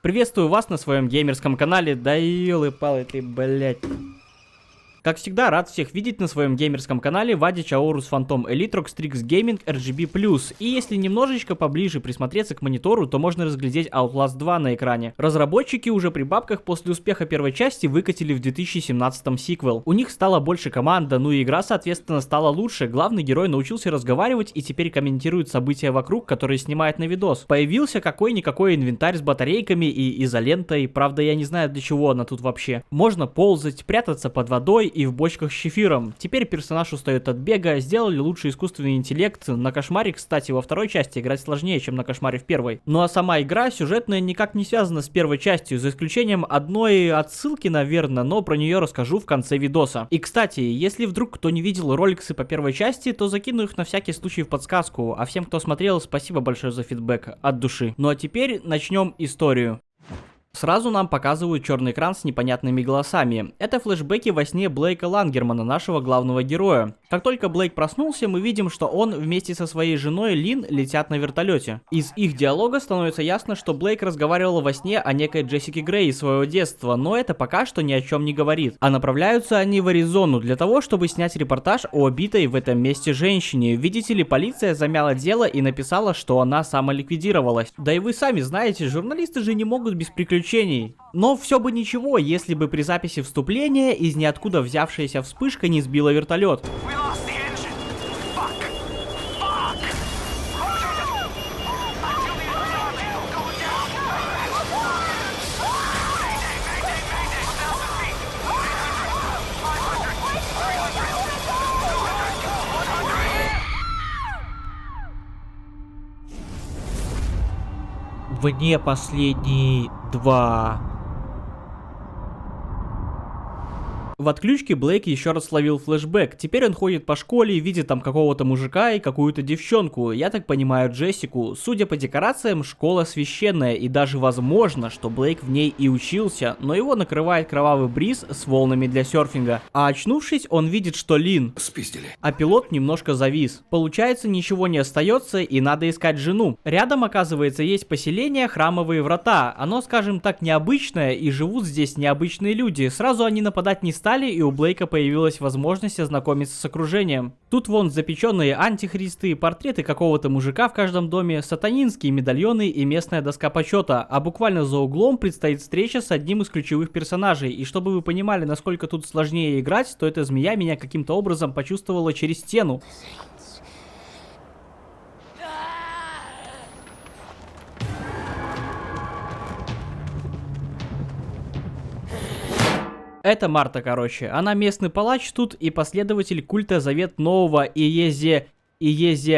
Приветствую вас на своем геймерском канале, да ёлы-палы ты, блять. Как всегда, рад всех видеть на своем геймерском канале Вадич Аорус Фантом Элитрокс Трикс Гейминг RGB+. И если немножечко поближе присмотреться к монитору, то можно разглядеть Outlast 2 на экране. Разработчики уже при бабках после успеха первой части выкатили в 2017-м сиквел. У них стало больше команда, ну и игра, соответственно, стала лучше. Главный герой научился разговаривать и теперь комментирует события вокруг, которые снимает на видос. Появился какой-никакой инвентарь с батарейками и изолентой, правда я не знаю для чего она тут вообще. Можно ползать, прятаться под водой и в бочках с щефиром. Теперь персонаж устает от бега, сделали лучший искусственный интеллект. На Кошмаре, кстати, во второй части играть сложнее, чем на Кошмаре в первой. Ну а сама игра сюжетная никак не связана с первой частью, за исключением одной отсылки, наверное, но про нее расскажу в конце видоса. И кстати, если вдруг кто не видел роликсы по первой части, то закину их на всякий случай в подсказку. А всем, кто смотрел, спасибо большое за фидбэк от души. Ну а теперь начнем историю. Сразу нам показывают черный экран с непонятными голосами. Это флешбеки во сне Блейка Лангермана, нашего главного героя. Как только Блейк проснулся, мы видим, что он вместе со своей женой Лин летят на вертолете. Из их диалога становится ясно, что Блейк разговаривал во сне о некой Джессике Грей из своего детства, но это пока что ни о чем не говорит. А направляются они в Аризону для того, чтобы снять репортаж о убитой в этом месте женщине. Видите ли, полиция замяла дело и написала, что она самоликвидировалась. Да и вы сами знаете, журналисты же не могут без приключений. Но все бы ничего, если бы при записи вступления из ниоткуда взявшаяся вспышка не сбила вертолет. Вне последние два. В отключке Блейк еще раз словил флешбэк. Теперь он ходит по школе, видит там какого-то мужика и какую-то девчонку. Я так понимаю, Джессику. Судя по декорациям, школа священная, и даже возможно, что Блейк в ней и учился, но его накрывает кровавый бриз с волнами для серфинга. А очнувшись, он видит, что Лин спиздили. А пилот немножко завис. Получается, ничего не остается и надо искать жену. Рядом, оказывается, есть поселение Храмовые Врата. Оно, скажем так, необычное, и живут здесь необычные люди. Сразу они нападать не стали, и у Блейка появилась возможность ознакомиться с окружением. Тут вон запеченные антихристы, портреты какого-то мужика в каждом доме, сатанинские медальоны и местная доска почета. А буквально за углом предстоит встреча с одним из ключевых персонажей. И чтобы вы понимали, насколько тут сложнее играть, то эта змея меня каким-то образом почувствовала через стену. Это Марта, короче. Она местный палач тут и последователь культа Завет Нового Иезекииля.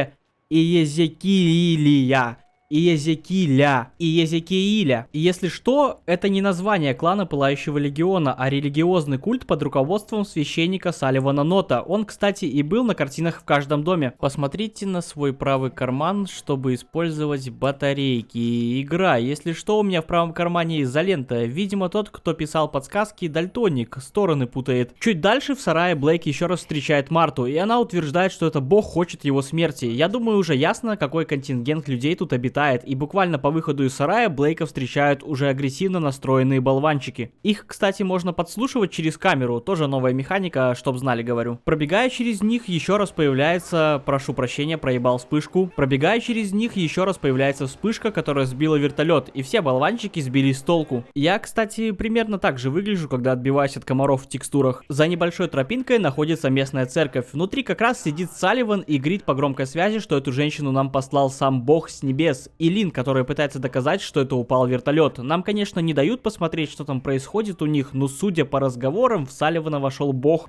И если что, это не название клана Пылающего Легиона, а религиозный культ под руководством священника Салливана Нота. Он, кстати, и был на картинах в каждом доме. Посмотрите на свой правый карман, чтобы использовать батарейки. Игра. Если что, у меня в правом кармане изолента. Видимо, тот, кто писал подсказки, дальтоник. Стороны путает. Чуть дальше в сарае Блейк еще раз встречает Марту, и она утверждает, что это бог хочет его смерти. Я думаю, уже ясно, какой контингент людей тут обитает. И буквально по выходу из сарая Блейка встречают уже агрессивно настроенные болванчики. Их, кстати, можно подслушивать через камеру, тоже новая механика, чтоб знали, говорю. Пробегая через них, еще раз появляется, прошу прощения, проебал вспышку. Пробегая через них, еще раз появляется вспышка, которая сбила вертолет, и все болванчики сбились с толку. Я, кстати, примерно так же выгляжу, когда отбиваюсь от комаров в текстурах. За небольшой тропинкой находится местная церковь. Внутри как раз сидит Салливан и говорит по громкой связи, что эту женщину нам послал сам бог с небес. И Лин, которая пытается доказать, что это упал вертолет. Нам, конечно, не дают посмотреть, что там происходит у них, но судя по разговорам, в Салливана вошел бог.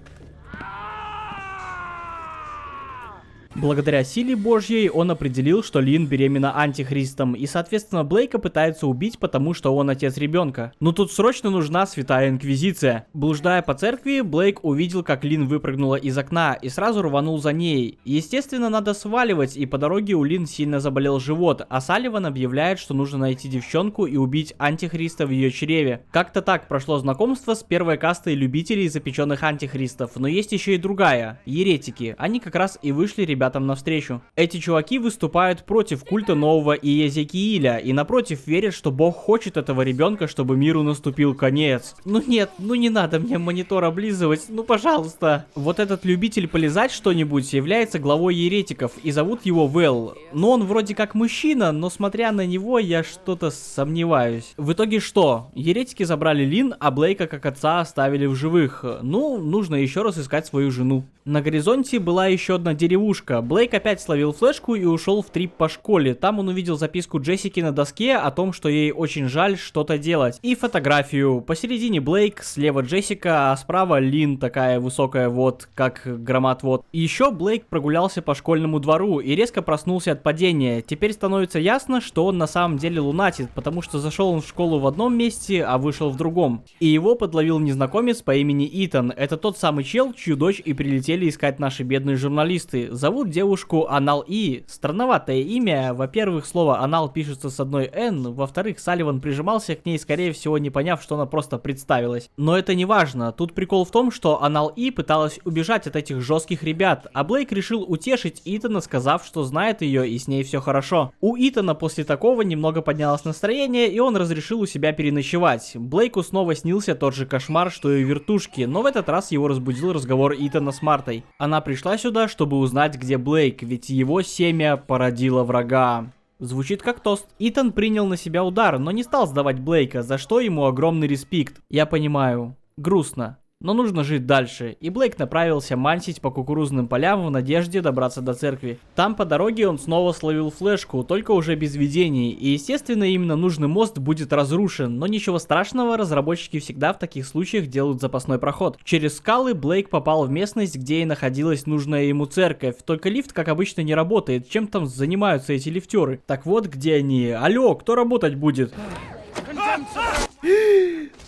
Благодаря силе Божьей он определил, что Лин беременна антихристом, и соответственно Блейка пытается убить, потому что он отец ребенка. Но тут срочно нужна святая инквизиция. Блуждая по церкви, Блейк увидел, как Лин выпрыгнула из окна и сразу рванул за ней. Естественно, надо сваливать, и по дороге у Лин сильно заболел живот, а Салливан объявляет, что нужно найти девчонку и убить антихриста в ее чреве. Как-то так прошло знакомство с первой кастой любителей запеченных антихристов, но есть еще и другая, еретики. Они как раз и вышли, ребята, ребятам навстречу. Эти чуваки выступают против культа нового Иезекииля и напротив верят, что Бог хочет этого ребенка, чтобы миру наступил конец. Ну нет, ну не надо мне монитор облизывать, ну пожалуйста. Вот этот любитель полизать что-нибудь является главой еретиков и зовут его Вэл. Но он вроде как мужчина, но смотря на него я что-то сомневаюсь. В итоге что? Еретики забрали Лин, а Блейка как отца оставили в живых. Ну, нужно еще раз искать свою жену. На горизонте была еще одна деревушка. Блейк опять словил флешку и ушел в трип по школе. Там он увидел записку Джессики на доске о том, что ей очень жаль что-то делать. И фотографию. Посередине Блейк, слева Джессика, а справа Лин, такая высокая вот, как громад вот. И еще Блейк прогулялся по школьному двору и резко проснулся от падения. Теперь становится ясно, что он на самом деле лунатит, потому что зашел он в школу в одном месте, а вышел в другом. И его подловил незнакомец по имени Итан. Это тот самый чел, чью дочь и прилетели искать наши бедные журналисты. Зовут девушку Анал И. Странноватое имя. Во-первых, слово Анал пишется с одной Н. Во-вторых, Салливан прижимался к ней, скорее всего, не поняв, что она просто представилась. Но это не важно. Тут прикол в том, что Анал И пыталась убежать от этих жестких ребят, а Блейк решил утешить Итана, сказав, что знает ее и с ней все хорошо. У Итана после такого немного поднялось настроение, и он разрешил у себя переночевать. Блейку снова снился тот же кошмар, что и вертушки, но в этот раз его разбудил разговор Итана с Мартой. Она пришла сюда, чтобы узнать, где Блейк, ведь его семя породило врага. Звучит как тост. Итан принял на себя удар, но не стал сдавать Блейка, за что ему огромный респект. Я понимаю. Грустно. Но нужно жить дальше, и Блейк направился мансить по кукурузным полям в надежде добраться до церкви. Там по дороге он снова словил флешку, только уже без видений, и естественно именно нужный мост будет разрушен, но ничего страшного, разработчики всегда в таких случаях делают запасной проход. Через скалы Блейк попал в местность, где и находилась нужная ему церковь, только лифт как обычно не работает, чем там занимаются эти лифтеры? Так вот где они. Алло, кто работать будет?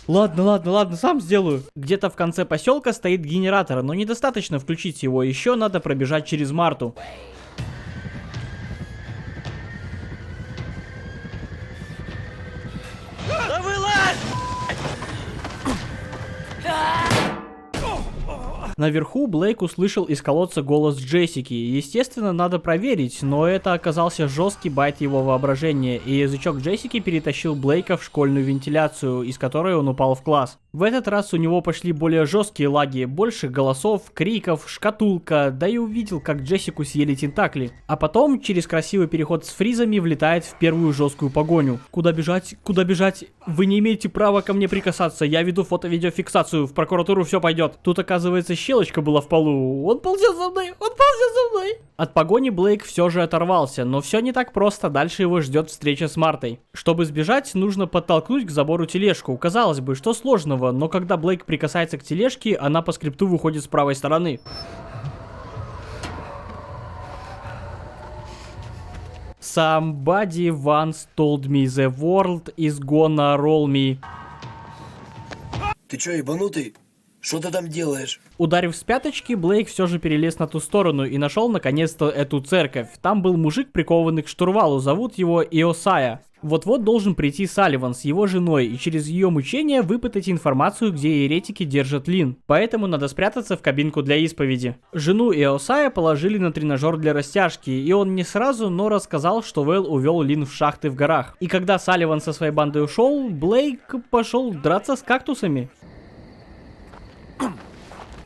Ладно, сам сделаю. Где-то в конце поселка стоит генератор, но недостаточно включить его, еще надо пробежать через Марту. Да вылазь! Наверху Блейк услышал из колодца голос Джессики. Естественно, надо проверить, но это оказался жесткий байт его воображения, и язычок Джессики перетащил Блейка в школьную вентиляцию, из которой он упал в класс. В этот раз у него пошли более жесткие лаги, больше голосов, криков, шкатулка, да и увидел, как Джессику съели тентакли. А потом, через красивый переход с фризами, влетает в первую жесткую погоню. Куда бежать? Куда бежать? Вы не имеете права ко мне прикасаться, я веду фото-видеофиксацию, в прокуратуру все пойдет. Тут, оказывается, щелочка была в полу. Он ползет за мной! От погони Блейк все же оторвался, но все не так просто, дальше его ждет встреча с Мартой. Чтобы сбежать, нужно подтолкнуть к забору тележку. Казалось бы, что сложного, но когда Блейк прикасается к тележке, она по скрипту выходит с правой стороны. Somebody once told me the world is gonna roll me. Ты чё, ебанутый? Что ты там делаешь? Ударив с пяточки, Блейк все же перелез на ту сторону и нашел наконец-то эту церковь. Там был мужик, прикованный к штурвалу, зовут его Иосая. Вот-вот должен прийти Салливан с его женой и через ее мучения выпытать информацию, где еретики держат Лин. Поэтому надо спрятаться в кабинку для исповеди. Жену Иосая положили на тренажер для растяжки, и он не сразу, но рассказал, что Вэл увел Лин в шахты в горах. И когда Салливан со своей бандой ушел, Блейк пошел драться с кактусами.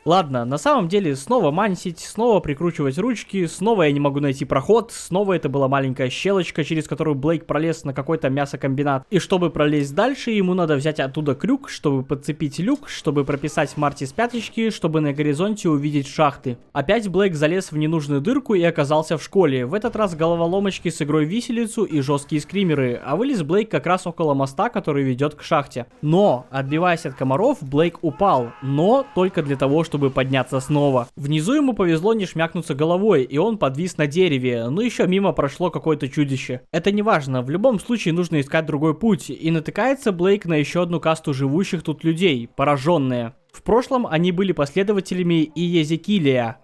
Ладно, на самом деле снова мансить, снова прикручивать ручки, снова я не могу найти проход, снова это была маленькая щелочка, через которую Блейк пролез на какой-то мясокомбинат. И чтобы пролезть дальше, ему надо взять оттуда крюк, чтобы подцепить люк, чтобы прописать Марти с пяточки, чтобы на горизонте увидеть шахты. Опять Блейк залез в ненужную дырку и оказался в школе. В этот раз головоломочки с игрой виселицу и жесткие скримеры, а вылез Блейк как раз около моста, который ведет к шахте. Но, отбиваясь от комаров, Блейк упал, но только для того, чтобы подняться снова. Внизу ему повезло не шмякнуться головой, и он подвис на дереве, но еще мимо прошло какое-то чудище. Это не важно, в любом случае нужно искать другой путь, и натыкается Блейк на еще одну касту живущих тут людей, пораженные. В прошлом они были последователями Иезекииля,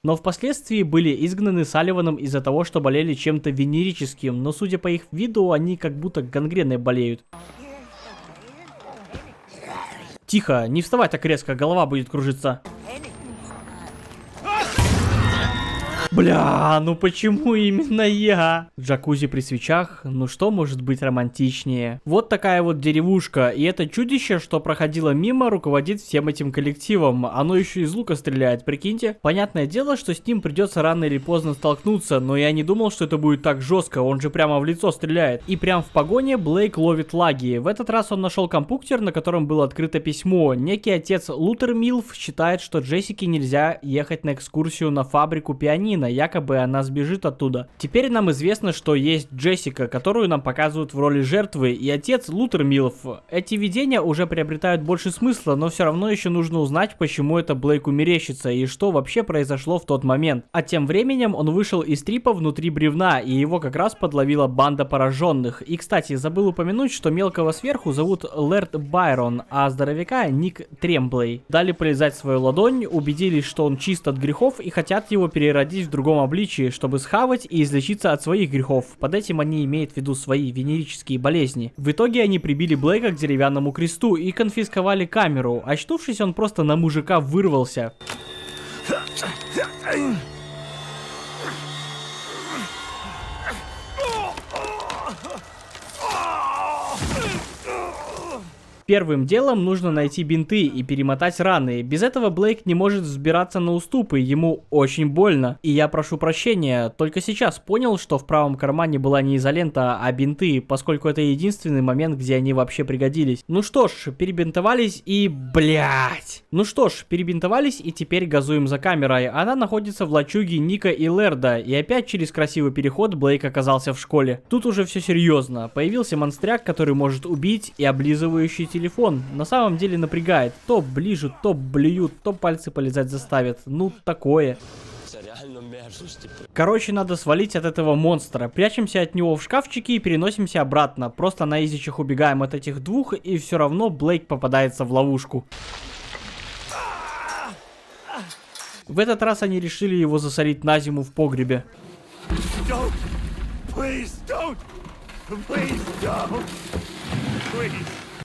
но впоследствии были изгнаны Салливаном из-за того, что болели чем-то венерическим, но судя по их виду, они как будто гангреной болеют. Тихо, не вставай так резко, голова будет кружиться. Бля, ну почему именно я? Джакузи при свечах, ну что может быть романтичнее? Вот такая вот деревушка, и это чудище, что проходило мимо, руководит всем этим коллективом. Оно еще из лука стреляет, прикиньте. Понятное дело, что с ним придется рано или поздно столкнуться, но я не думал, что это будет так жестко, он же прямо в лицо стреляет. И прям в погоне Блейк ловит лаги. В этот раз он нашел компьютер, на котором было открыто письмо. Некий отец Лутер Милф считает, что Джессике нельзя ехать на экскурсию на фабрику пианино, якобы она сбежит оттуда. Теперь нам известно, что есть Джессика, которую нам показывают в роли жертвы, и отец Лутер Милф. Эти видения уже приобретают больше смысла, но все равно еще нужно узнать, почему это Блейку мерещится и что вообще произошло в тот момент. А тем временем он вышел из трипа внутри бревна, и его как раз подловила банда пораженных. И, кстати, забыл упомянуть, что мелкого сверху зовут Лэрд Байрон, а здоровяка Ник Тремблей. Дали полизать свою ладонь, убедились, что он чист от грехов и хотят его переродить в другом обличии, чтобы схавать и излечиться от своих грехов. Под этим они имеют в виду свои венерические болезни. В итоге они прибили Блейка к деревянному кресту и конфисковали камеру. Очнувшись, он просто на мужика вырвался. Первым делом нужно найти бинты и перемотать раны. Без этого Блейк не может взбираться на уступы, ему очень больно. И я прошу прощения, только сейчас понял, что в правом кармане была не изолента, а бинты, поскольку это единственный момент, где они вообще пригодились. Ну что ж, перебинтовались и... блять. Ну что ж, перебинтовались и теперь газуем за камерой. Она находится в лачуге Ника и Лерда, и опять через красивый переход Блейк оказался в школе. Тут уже все серьезно. Появился монстряк, который может убить, и облизывающий телефон. На самом деле напрягает. То ближе, то блюют, то пальцы полизать заставят. Ну, такое. Короче, надо свалить от этого монстра. Прячемся от него в шкафчике и переносимся обратно. Просто на изичах убегаем от этих двух, и все равно Блейк попадается в ловушку. В этот раз они решили его засолить на зиму в погребе.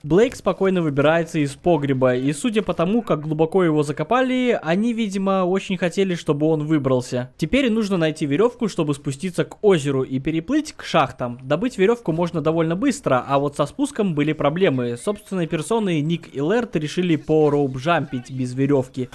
Блейк спокойно выбирается из погреба, и судя по тому, как глубоко его закопали, они, видимо, очень хотели, чтобы он выбрался. Теперь нужно найти веревку, чтобы спуститься к озеру и переплыть к шахтам. Добыть веревку можно довольно быстро, а вот со спуском были проблемы. Собственной персоной Ник и Лэрд решили по роуп-джампить без веревки.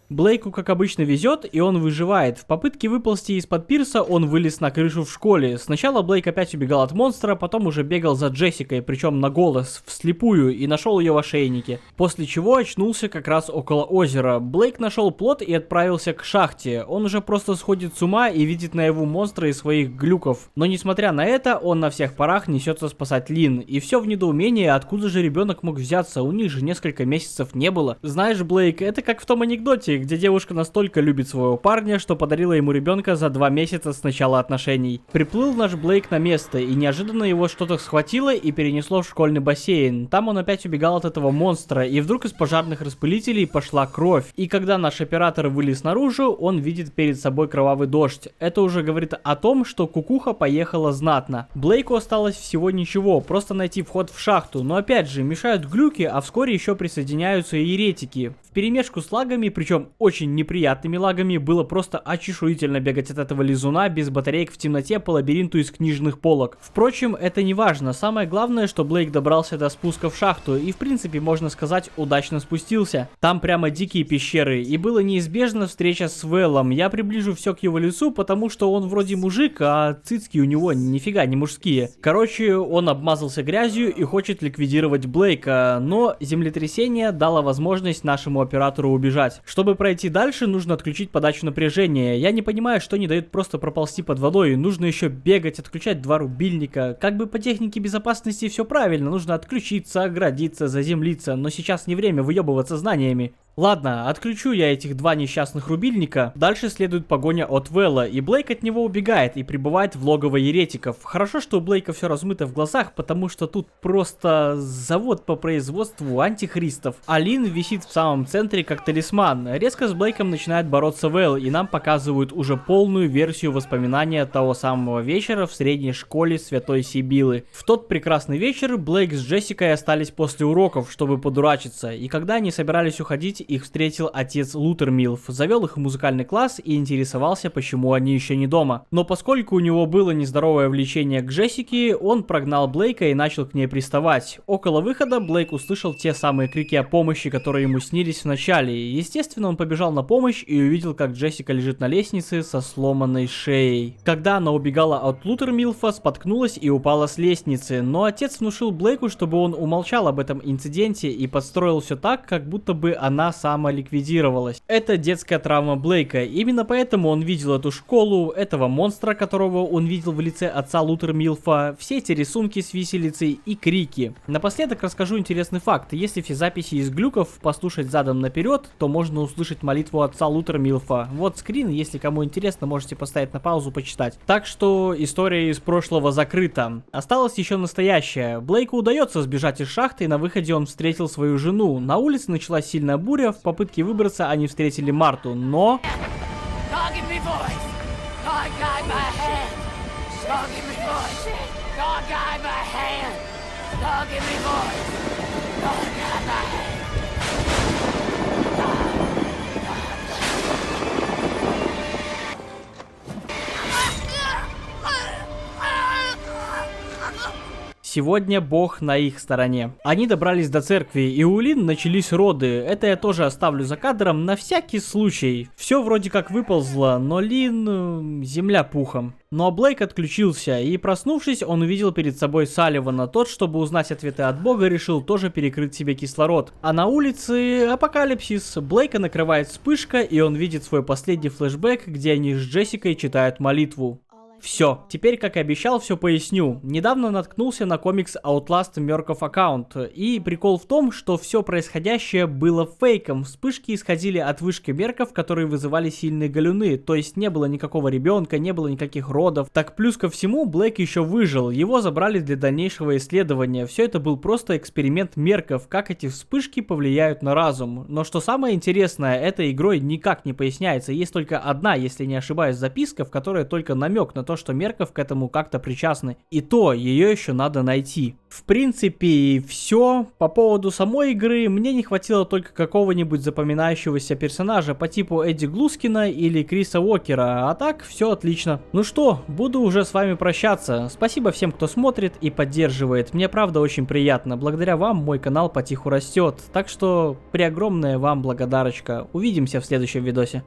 Блейку, как обычно, везет, и он выживает. В попытке выползти из-под пирса он вылез на крышу в школе. Сначала Блейк опять убегал от монстра, потом уже бегал за Джессикой, причем на голос, вслепую, и нашел ее в ошейнике. После чего очнулся как раз около озера. Блейк нашел плот и отправился к шахте. Он уже просто сходит с ума и видит наяву монстра и своих глюков. Но несмотря на это, он на всех парах несется спасать Лин. И все в недоумении, откуда же ребенок мог взяться, у них же несколько месяцев не было. Знаешь, Блейк, это как в том анекдоте, где девушка настолько любит своего парня, что подарила ему ребенка за 2 месяца с начала отношений. Приплыл наш Блейк на место, и неожиданно его что-то схватило и перенесло в школьный бассейн. Там он опять убегал от этого монстра, и вдруг из пожарных распылителей пошла кровь. И когда наш оператор вылез наружу, он видит перед собой кровавый дождь. Это уже говорит о том, что кукуха поехала знатно. Блейку осталось всего ничего, просто найти вход в шахту, но опять же мешают глюки, а вскоре еще присоединяются и еретики. Вперемешку с лагами, причем очень неприятными лагами, было просто очешуительно бегать от этого лизуна без батареек в темноте по лабиринту из книжных полок. Впрочем, это не важно, самое главное, что Блейк добрался до спуска в шахту и, в принципе, можно сказать, удачно спустился. Там прямо дикие пещеры, и было неизбежно встреча с Вэллом. Я приближу все к его лицу, потому что он вроде мужик, а цицки у него нифига не мужские. Короче, он обмазался грязью и хочет ликвидировать Блейка, но землетрясение дало возможность нашему оператору убежать. Чтобы пройти дальше, нужно отключить подачу напряжения. Я не понимаю, что не дает просто проползти под водой. Нужно еще бегать, отключать 2 рубильника. Как бы по технике безопасности все правильно. Нужно отключиться, оградиться, заземлиться. Но сейчас не время выебываться знаниями. Ладно, отключу я этих два несчастных рубильника. Дальше следует погоня от Вэлла, и Блейк от него убегает и прибывает в логово еретиков. Хорошо, что у Блейка все размыто в глазах, потому что тут просто завод по производству антихристов. А Лин висит в самом центре как талисман. Резко с Блейком начинает бороться Вэлл, и нам показывают уже полную версию воспоминания того самого вечера в средней школе Святой Сибилы. В тот прекрасный вечер Блейк с Джессикой остались после уроков, чтобы подурачиться, и когда они собирались уходить, их встретил отец Лутермилф, завел их в музыкальный класс и интересовался, почему они еще не дома. Но поскольку у него было нездоровое влечение к Джессике, он прогнал Блейка и начал к ней приставать. Около выхода Блейк услышал те самые крики о помощи, которые ему снились в начале. Естественно, он побежал на помощь и увидел, как Джессика лежит на лестнице со сломанной шеей. Когда она убегала от Лутермилфа, споткнулась и упала с лестницы, но отец внушил Блейку, чтобы он умолчал об этом инциденте и подстроил все так, как будто бы она самоликвидировалась. Это детская травма Блейка. Именно поэтому он видел эту школу, этого монстра, которого он видел в лице отца Лутермилфа, все эти рисунки с виселицей и крики. Напоследок расскажу интересный факт. Если все записи из глюков послушать задом наперед, то можно услышать молитву отца Лутермилфа. Вот скрин, если кому интересно, можете поставить на паузу, почитать. Так что история из прошлого закрыта. Осталось еще настоящее. Блейку удается сбежать из шахты, и на выходе он встретил свою жену. На улице началась сильная буря. В попытке выбраться они встретили Марту, но... Сегодня Бог на их стороне. Они добрались до церкви, и у Лин начались роды. Это я тоже оставлю за кадром на всякий случай. Все вроде как выползло, но Лин... земля пухом. Но Блейк отключился, и проснувшись, он увидел перед собой Салливана. Тот, чтобы узнать ответы от Бога, решил тоже перекрыть себе кислород. А на улице апокалипсис. Блейка накрывает вспышка, и он видит свой последний флешбэк, где они с Джессикой читают молитву. Все, теперь, как и обещал, все поясню. Недавно наткнулся на комикс Outlast Murkoff Account, и прикол в том, что все происходящее было фейком. Вспышки исходили от вышки мерков, которые вызывали сильные галюны, то есть не было никакого ребенка, не было никаких родов. Так плюс ко всему, Блейк еще выжил, его забрали для дальнейшего исследования. Все это был просто эксперимент мерков, как эти вспышки повлияют на разум. Но что самое интересное, этой игрой никак не поясняется, есть только одна, если не ошибаюсь, записка, в которой только намек на то, что мерков к этому как-то причастны. И то, ее еще надо найти. В принципе, все. По поводу самой игры, мне не хватило только какого-нибудь запоминающегося персонажа по типу Эдди Глускина или Криса Уокера, а так все отлично. Ну что, буду уже с вами прощаться. Спасибо всем, кто смотрит и поддерживает. Мне правда очень приятно. Благодаря вам мой канал потиху растет. Так что преогромная вам благодарочка. Увидимся в следующем видосе.